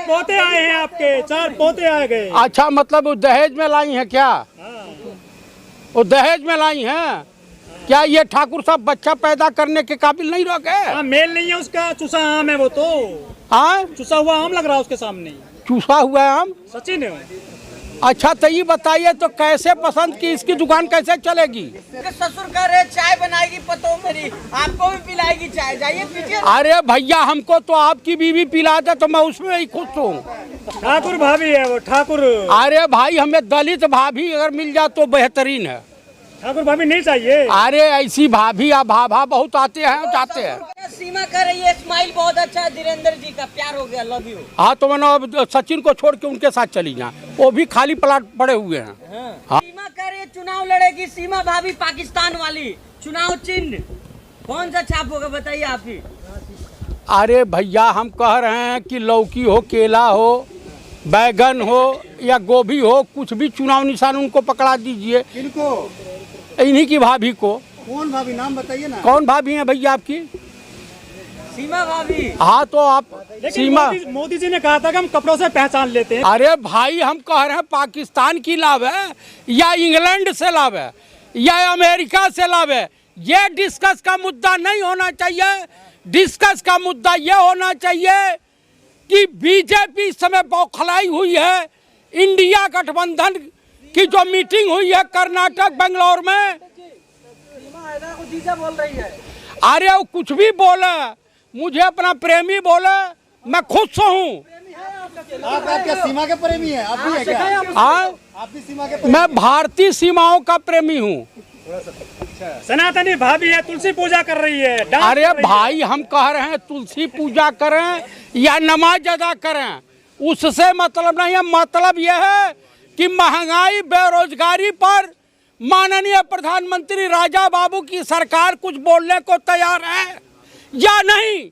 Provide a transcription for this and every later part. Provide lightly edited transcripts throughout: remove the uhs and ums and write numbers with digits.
पोते आए हैं आपके, 4 पोते आ गए। अच्छा, मतलब वो दहेज में लाई हैं क्या? वो दहेज में लाई हैं क्या? ये ठाकुर साहब बच्चा पैदा करने के काबिल नहीं रह गए? मेल नहीं है उसका, चूसा आम है वो तो। हाँ, चूसा हुआ आम लग रहा है उसके सामने। चूसा हुआ है आम? सचिन है। अच्छा, तो ये बताइए तो कैसे पसंद की इसकी दुकान कैसे चलेगी? ससुर का रे चाय बनाएगी पतो मेरी, आपको भी पिलाएगी चाय, जाइए पीजिए। अरे भैया, हमको तो आपकी बीवी पिला दे तो मैं उसमें ही खुश हूँ। ठाकुर भाभी है वो, ठाकुर। अरे भाई, हमें दलित भाभी अगर मिल जाए तो बेहतरीन है। ठाकुर भाभी नहीं चाहिए। अरे ऐसी भाभी या भाभा बहुत आते हैं जाते हैं। सीमा कर रही है, स्माइल बहुत अच्छा है, धीरेन्द्र जी का प्यार हो गया, लव यू। हाँ, तो मैंने अब सचिन को छोड़ के उनके साथ चली जाए, वो भी खाली प्लाट पड़े हुए हैं। हाँ। सीमा कर रही है, चुनाव लड़ेगी सीमा भाभी, पाकिस्तान वाली। चुनाव चिन्ह कौन सा छाप होगा बताइए आप ही। अरे भैया, हम कह रहे हैं कि लौकी हो, केला हो, बैगन हो या गोभी हो, कुछ भी चुनाव निशान उनको पकड़ा दीजिए। किनको? इन्हीं की भाभी को। कौन भाभी, नाम बताइए ना। कौन भाभी है भैया आपकी? सीमा भाभी। हाँ, तो आप सीमा। मोदी जी ने कहा था कि हम कपड़ों से पहचान लेते हैं। अरे भाई, हम कह रहे हैं पाकिस्तान की लाभ है या इंग्लैंड से लाभ है या अमेरिका से लाभ है, ये डिस्कस का मुद्दा नहीं होना चाहिए। डिस्कस का मुद्दा ये होना चाहिए कि बीजेपी इस समय बौखलाई हुई है। इंडिया गठबंधन की जो मीटिंग हुई है कर्नाटक बेंगलोर में, बोल रही है। अरे वो कुछ भी बोले, मुझे अपना प्रेमी बोले, मैं खुश हूँ। आप क्या सीमा के प्रेमी हैं? आप भी है क्या? हाँ, आप भी सीमा के? मैं भारतीय सीमाओं का प्रेमी हूँ। सनातनी भाभी है, तुलसी पूजा कर रही है। अरे भाई, हम कह रहे हैं तुलसी पूजा करें या नमाज अदा करें, उससे मतलब नहीं है। मतलब यह है कि महंगाई, बेरोजगारी पर माननीय प्रधानमंत्री राजा बाबू की सरकार कुछ बोलने को तैयार है या नहीं?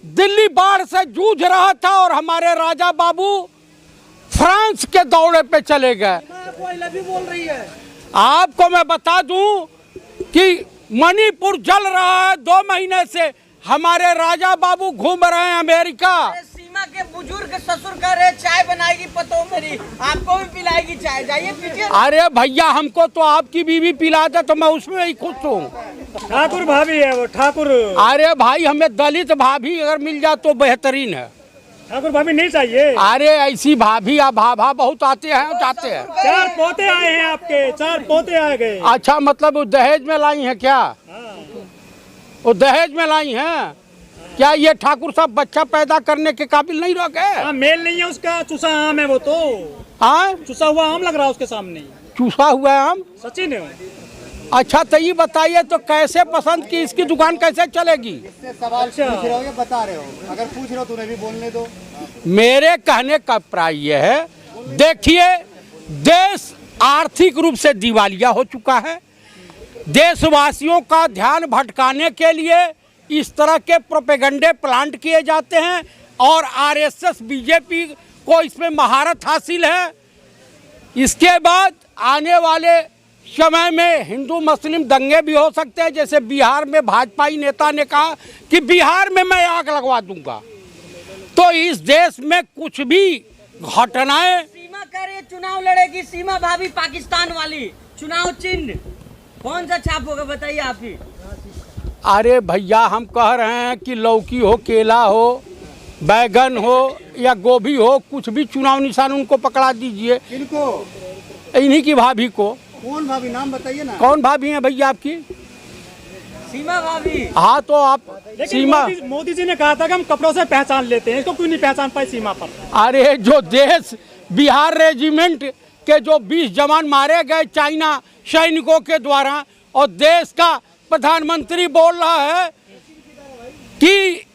दिल्ली बाढ़ से जूझ रहा था और हमारे राजा बाबू फ्रांस के दौरे पे चले गए। बोल रही है। आपको मैं बता दूं कि मणिपुर जल रहा है 2 महीने से, हमारे राजा बाबू घूम रहे हैं अमेरिका। सीमा के बुजुर्ग ससुर का रे चाय बनाएगी पतो मेरी, आपको भी पिलाएगी चाय, जाइए पीजिए। अरे भैया, हमको तो आपकी बीवी पिला दे तो मैं उसमें ही खुश हूँ। ठाकुर भाभी है वो, ठाकुर। अरे भाई, हमें दलित भाभी अगर मिल जाए तो बेहतरीन है। ठाकुर भाभी नहीं चाहिए। अरे ऐसी भाभी या भाभा बहुत आते हैं जाते हैं। 4 पोते आए हैं आपके, 4 पोते आ गए। अच्छा, मतलब वो दहेज में लाई हैं क्या? वो दहेज में लाई हैं क्या? ये ठाकुर साहब बच्चा पैदा करने के काबिल नहीं रह गए? मेल नहीं है उसका, चूसा आम है वो तो। हाँ, चूसा हुआ आम लग रहा है उसके सामने। चूसा हुआ है आम? सचिन है। अच्छा, तो ये बताइए तो कैसे पसंद की इसकी दुकान कैसे चलेगी? सवाल पूछ रहे हो या बता रहे हो? अगर पूछ रहे हो तो उन्हें भी बोलने दो। मेरे कहने का प्राय यह है, देखिए, देश आर्थिक रूप से दिवालिया हो चुका है। देशवासियों का ध्यान भटकाने के लिए इस तरह के प्रोपेगेंडे प्लांट किए जाते हैं और आरएसएस बीजेपी को इसमें महारत हासिल है। इसके बाद आने वाले समय में हिंदू मुस्लिम दंगे भी हो सकते हैं, जैसे बिहार में भाजपाई नेता ने कहा कि बिहार में मैं आग लगवा दूंगा। तो इस देश में कुछ भी घटनाएं। सीमा कर रही है, चुनाव लड़ेगी सीमा भाभी, पाकिस्तान वाली। चुनाव चिन्ह कौन सा छाप होगा बताइए आप ही। अरे भैया, हम कह रहे हैं कि लौकी हो, केला हो, बैगन हो या गोभी हो, कुछ भी चुनाव निशान उनको पकड़ा दीजिए। किनको? इन्हीं की भाभी को। कौन भाभी, नाम बताइए ना। कौन भाभी है भैया आपकी? सीमा भाभी। हाँ, तो आप सीमा। मोदी जी ने कहा था कि हम कपड़ों से पहचान लेते हैं, इसको क्यों नहीं पहचान पाए सीमा पर? अरे जो देश बिहार रेजिमेंट के जो 20 जवान मारे गए चाइना सैनिकों के द्वारा, और देश का प्रधानमंत्री बोल रहा है कि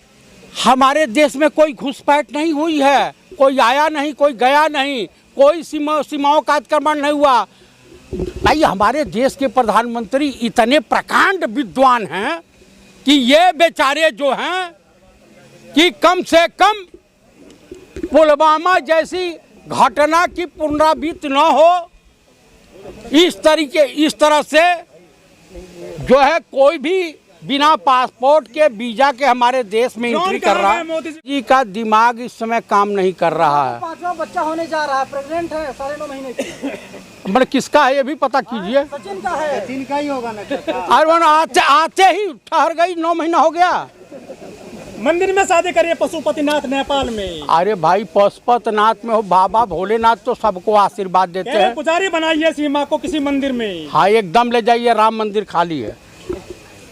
हमारे देश में कोई घुसपैठ नहीं हुई है, कोई आया नहीं, कोई गया नहीं, कोई सीमाओं का अतिक्रमण नहीं हुआ। भाई, हमारे देश के प्रधानमंत्री इतने प्रकांड विद्वान हैं कि ये बेचारे जो हैं कि कम से कम पुलवामा जैसी घटना की पुनरावृत्ति न हो, इस तरह से जो है कोई भी बिना पासपोर्ट के वीजा के हमारे देश में एंट्री कर रहा है। मोदी जी का दिमाग इस समय काम नहीं कर रहा है। 5वां बच्चा होने जा रहा है, प्रेग्नेंट है 9.5 महीने की। मतलब किसका है ये भी पता कीजिए। सचिन का है। सचिन का ही होगा ना। और वो आते ही ठहर गई, 9 महीना हो गया। मंदिर में शादी करिए पशुपतिनाथ नेपाल में। अरे भाई पशुपतिनाथ में हो, बाबा भोलेनाथ तो सबको आशीर्वाद देते हैं। पुजारी बनाइए सीमा को किसी मंदिर में। हाँ एकदम ले जाइए, राम मंदिर खाली है।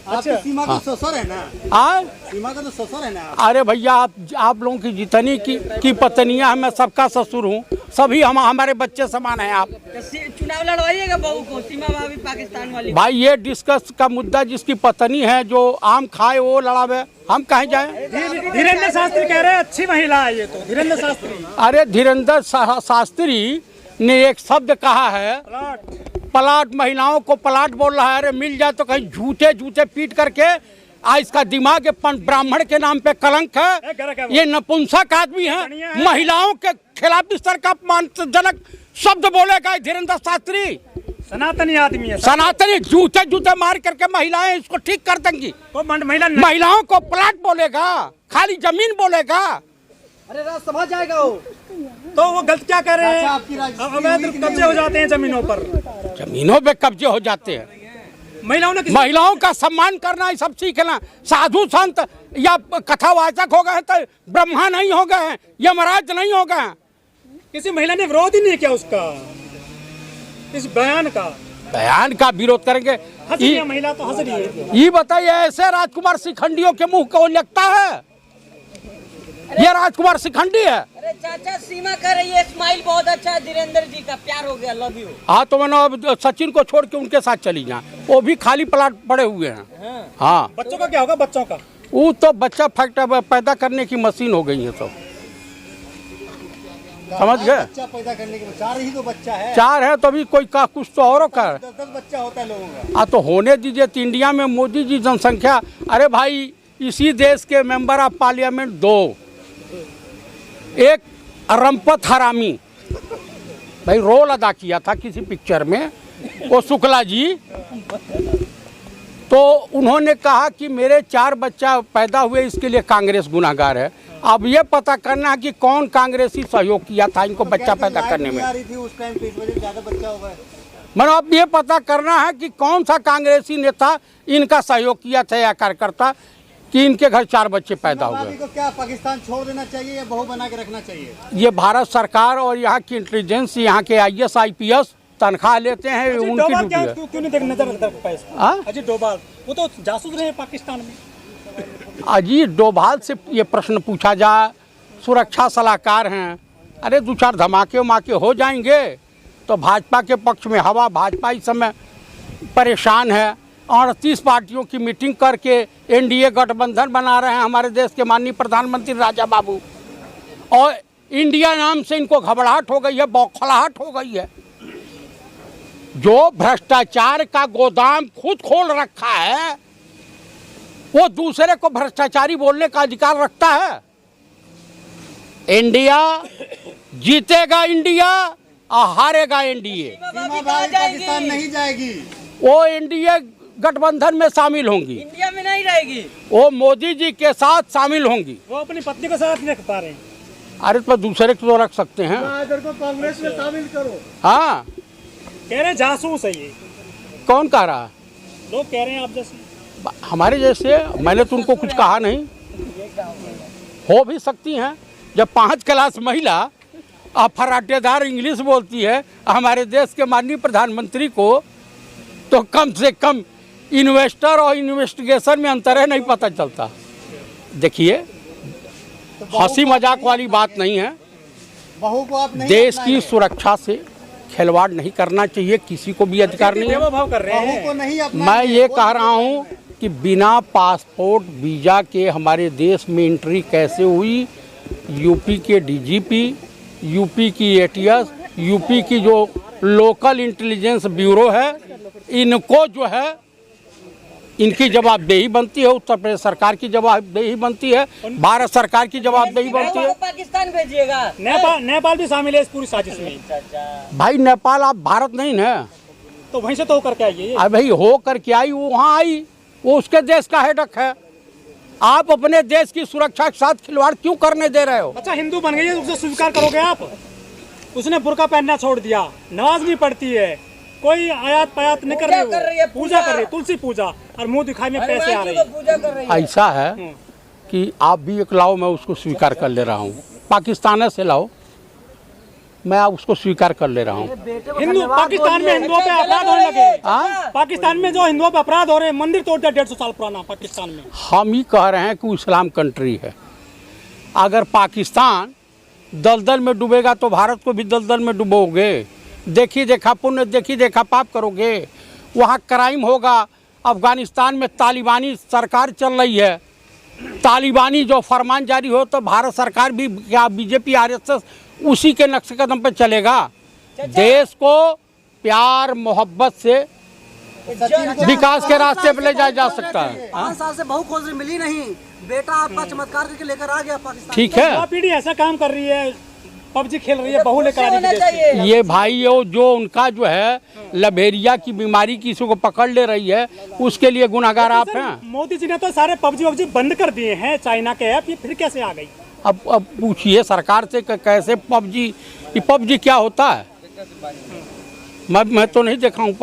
अच्छा सीमा का ससुर है ना। हाँ सीमा का तो ससुर है ना। अरे भैया आप लोगों की जितनी की पत्नियां हैं, मैं सबका ससुर हूँ। सभी हमारे बच्चे समान हैं। आप तो चुनाव लड़वाइएगा बहू को, सीमा भाभी पाकिस्तान वाली। भाई ये डिस्कस का मुद्दा, जिसकी पत्नी है जो आम खाए वो लड़ावे, हम कहीं जाए। धीरेन्द्र शास्त्री कह रहे हैं अच्छी महिला है ये तो, धीरेन्द्र शास्त्री। अरे धीरेन्द्र शास्त्री ने एक शब्द कहा है, पलाट, महिलाओं को पलाट बोल रहा है। अरे मिल जाए तो कहीं झूठे झूठे पीट करके। आज इसका दिमाग ब्राह्मण के नाम पे कलंक है। ये नपुंसक आदमी है, महिलाओं के खिलाफ इस तरह का अपमानजनक शब्द बोलेगा धीरेन्द्र शास्त्री। सनातनी आदमी है, सनातनी जूते जूते मार करके महिलाएं इसको ठीक कर देंगी। महिलाओं को प्लाट बोलेगा, खाली जमीन बोलेगा। अरे राज्यसभा जाएगा वो। तो वो गलत क्या कर रहे हैं? अवैध कब्जे हो जाते हैं जमीनों पर। जमीनों पे कब्जे हो जाते हैं। महिलाओं का सम्मान करना ये सब सीखना। साधु संत या कथावाचक हो गए तो ब्रह्मा नहीं हो गए हैं, यमराज नहीं हो गए हैं। किसी महिला ने विरोध ही नहीं किया उसका, इस बयान का विरोध करेंगे। महिला तो हंस रही है। ये बताइए, ऐसे राजकुमार शिखंडियों के मुंह को लगता है? ये राजकुमार शिखंडी है। अरे चाचा सीमा कर रही है, स्माइल बहुत अच्छा है धीरेन्द्र जी का, प्यार हो गया, लव यू। हाँ तो मैंने अब सचिन को छोड़ के उनके साथ चली जाए, वो भी खाली प्लाट पड़े हुए हैं। हाँ बच्चों का क्या होगा? बच्चों का वो तो बच्चा पैदा करने की मशीन हो गई है सब, समझ गए। बच्चा पैदा करने के 4 ही तो बच्चा है। 4 है तो अभी कोई का कुछ तो और कर। 10 बच्चा होता है लोगों का। हाँ तो होने दीजिए। तो इंडिया में मोदी जी जनसंख्या, अरे भाई इसी देश के मेंबर ऑफ पार्लियामेंट 2, एक रंपत हरामी भाई रोल अदा किया था किसी पिक्चर में, वो शुक्ला जी। तो उन्होंने कहा कि मेरे 4 बच्चा पैदा हुए, इसके लिए कांग्रेस गुनाहगार है। अब ये पता करना है कि कौन कांग्रेसी सहयोग किया था इनको बच्चा पैदा करने में। उस टाइम पे इस वजह से ज्यादा बच्चा हो गया। मतलब अब ये पता करना है कि कौन सा कांग्रेसी नेता इनका सहयोग किया था या कार्यकर्ता कि इनके घर 4 बच्चे पैदा हो गए। को क्या पाकिस्तान छोड़ देना चाहिए या बहू बना के रखना चाहिए? ये भारत सरकार और यहाँ की इंटेलिजेंस, यहाँ के IAS IPS तनख्वाह लेते हैं, उनकी ड्यूटी है। क्यों नहीं नजर रखता है अजीत डोभाल? वो तो जासूस रहे हैं पाकिस्तान में। अजीत डोभाल से ये प्रश्न पूछा जाए, सुरक्षा सलाहकार हैं। अरे 2-4 धमाके वमाके हो जाएंगे तो भाजपा के पक्ष में हवा। भाजपा इस समय परेशान है, 38 पार्टियों की मीटिंग करके NDA गठबंधन बना रहे हैं हमारे देश के माननीय प्रधानमंत्री राजा बाबू। और इंडिया नाम से इनको घबराहट हो गई है, बौखलाहट हो गई है। जो भ्रष्टाचार का गोदाम खुद खोल रखा है, वो दूसरे को भ्रष्टाचारी बोलने का अधिकार रखता है। इंडिया जीतेगा, इंडिया और हारेगा NDA। सीमा भाभी पाकिस्तान नहीं जाएगी, वो NDA गठबंधन में शामिल होंगी, इंडिया में नहीं रहेगी। वो मोदी जी के साथ शामिल होंगी। वो अपनी पत्नी को साथ नहीं रख पा रहे हैं। अरे तो दूसरे को तो रख सकते हैं। इधर को कांग्रेस में शामिल करो। हाँ कह रहे हैं जासूस है ये, कौन कह रहा है? लोग कह रहे हैं आप जैसे। हमारे जैसे, मैंने तो उनको कुछ कहा नहीं। हो भी सकती हैं। जब 5 क्लास महिला फराटेदार इंग्लिश बोलती है हमारे देश के माननीय प्रधानमंत्री को, तो कम से कम इन्वेस्टर और इन्वेस्टिगेशन में अंतर है, नहीं पता चलता। देखिए हंसी मजाक वाली बात नहीं है। बहू को आप नहीं देश की सुरक्षा से खिलवाड़ नहीं करना चाहिए, किसी को भी अधिकार नहीं है। भाव कर रहे बहू हैं। को नहीं मैं ये कह रहा हूँ कि बिना पासपोर्ट वीज़ा के हमारे देश में एंट्री कैसे हुई? यूपी के DGP, यूपी की ATS, यूपी की जो लोकल इंटेलिजेंस ब्यूरो है, इनको जो है इनकी जवाबदेही बनती है। उत्तर प्रदेश सरकार की जवाबदेही बनती है, भारत सरकार की जवाबदेही बनती है। पाकिस्तान भेजिएगा। नेपाल भी शामिल है इस पूरी साजिश में। भाई नेपाल आप भारत नहीं ना, तो वहीं से तो होकर के आइए। भाई हो करके आई, वो वहाँ आई। वो उसके देश का हेडक है। आप अपने देश की सुरक्षा के साथ खिलवाड़ क्यों करने दे रहे हो? अच्छा हिंदू बन गई है, उसे स्वीकार करोगे आप? उसने बुर्का पहनना छोड़ दिया, नमाज नहीं पढ़ती है, कोई आयात पायात नहीं कर पूजा कर रही है, पूजा कर रही है, तुलसी पूजा, और मुंह दिखाई में पैसे आ रहे हैं। पूजा कर रही है। ऐसा है कि आप भी एक लाओ, मैं उसको स्वीकार कर ले रहा हूँ। पाकिस्तान से लाओ, मैं उसको स्वीकार कर ले रहा हूँ। हिंदू पाकिस्तान में हिंदुओं पे अपराध होने लगे। पाकिस्तान में जो हिंदुओं पे अपराध हो रहे हैं, मंदिर तोड़ दिया 150 साल पुराना पाकिस्तान में। हम ही कह रहे हैं कि इस्लाम कंट्री है। अगर पाकिस्तान दलदल में डूबेगा तो भारत को भी दलदल में डुबोगे। देखी देखा पुण्य, देखी देखा पाप करोगे। वहाँ क्राइम होगा। अफगानिस्तान में तालिबानी सरकार चल रही है। तालिबानी जो फरमान जारी हो तो भारत सरकार भी क्या बीजेपी आरएसएस उसी के नक्शे कदम पे चलेगा? देश को प्यार मोहब्बत से विकास के रास्ते पे ले जाया जा सकता है। 5 साल से बहू खोज मिली नहीं, बेटा आपका चमत्कार करके लेकर आ गया पाकिस्तान। ठीक है, युवा पीढ़ी ऐसा काम कर रही है, पबजी खेल रही है, बहू लेकर आ रही है। ये भाई जो उनका जो है लबेरिया की बीमारी किसी को पकड़ ले रही है, उसके लिए गुनाहगार आप हैं। मोदी जी ने तो सारे पबजी वबजी बंद कर दिए हैं, चाइना के ऐप, ये फिर कैसे आ गई? अब पूछिए सरकार से कि कैसे पबजी, ये पबजी क्या होता है? मैं तो नहीं देखा हूँ।